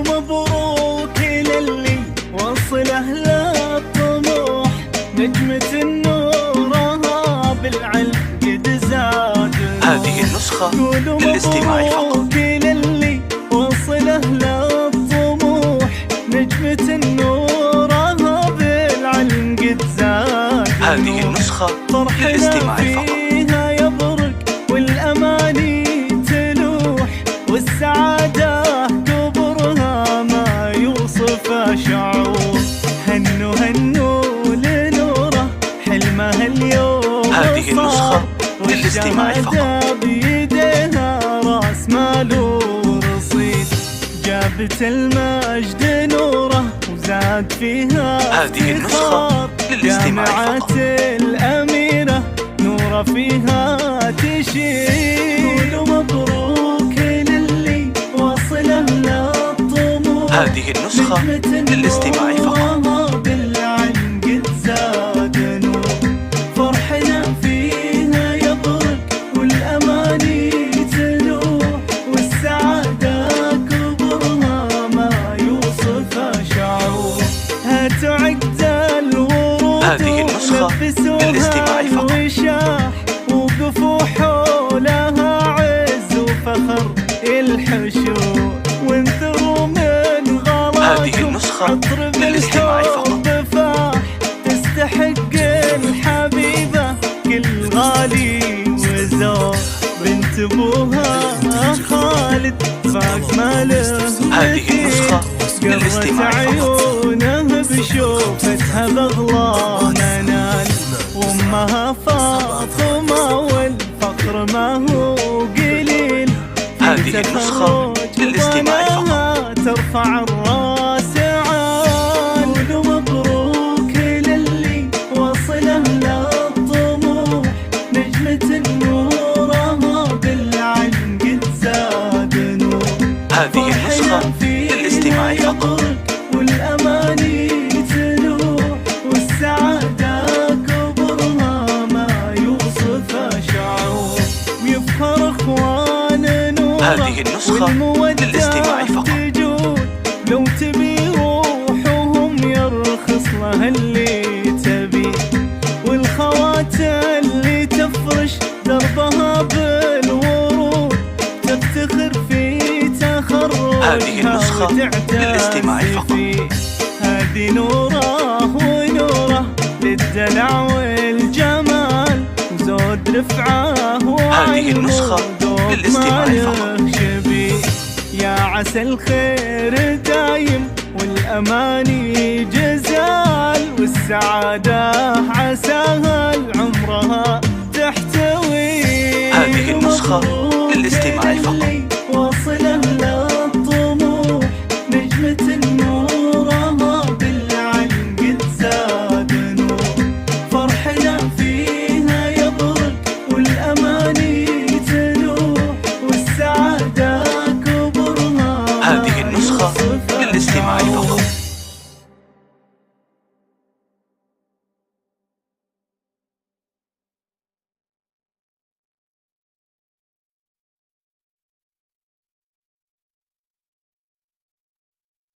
مبروك للي وصله للطموح، نجمة النورها بالعلم قد زاد. هذه النسخة للاستماع فقط. مبروك للي وصله للطموح، نجمة النورها بالعلم قد زاد. هذه النسخة للاستماع فقط. فيها يبرق والأماني تلوح، والسعادة كبرها ما يوصف شعور. هنوا هنوا لنوره حلمها اليوم. هذه النسخة للاستماع فقط. بيديها راس مال ورصيد، جابت المجد نوره وزاد فيها. هذه النسخة للاستماع فقط. الأميرة نوره فيها تشيد. مبروك للي وصله للطموح، هذه النسخة للاستماع فقط. بالعلم قد زاد نور، فرحنا فيها يبرق والأماني تلوح، والسعادة كبرها ما يوصف شعور. هاتوا عقد الورود هذه النسخة للاستماع فقط. وشاح، وقفوا حولها عز وفخر الحشور، وانثروا من غلاكم. هذه النسخة للاستماع فقط. فاح تستحق الحبيبة كل غالي وزور، بنت ابوها خالد فاق ماله. هذه النسخة للاستماع فقط. عيونه بشوفتها بغلا منال، وامها فاطمة والفقر ما هو قليل. هذه النسخة للاستماع فقط. ترفع الراس عال. مبروك للي وصله للطموح، نجمة نورها بالعلم قد زاد نور. هذه النسخة للاستماع فقط. والأماني تلوح، والسعادة كبرها ما يوصف شعور. ويفخر اخوان نور، هذه النسخة للاستماع فقط. لو تبي روحهم يرخص لها اللي تبي، والخوات اللي تفرش دربها بالورود، تفتخر في تخرجها. هذه النسخة للاستماع فقط. هذه نوره ونوره للدلع والجمال، وزود رفعه هذه النسخة للاستماع فقط. يا عسى الخير دايم والأماني جزال، والسعادة عساها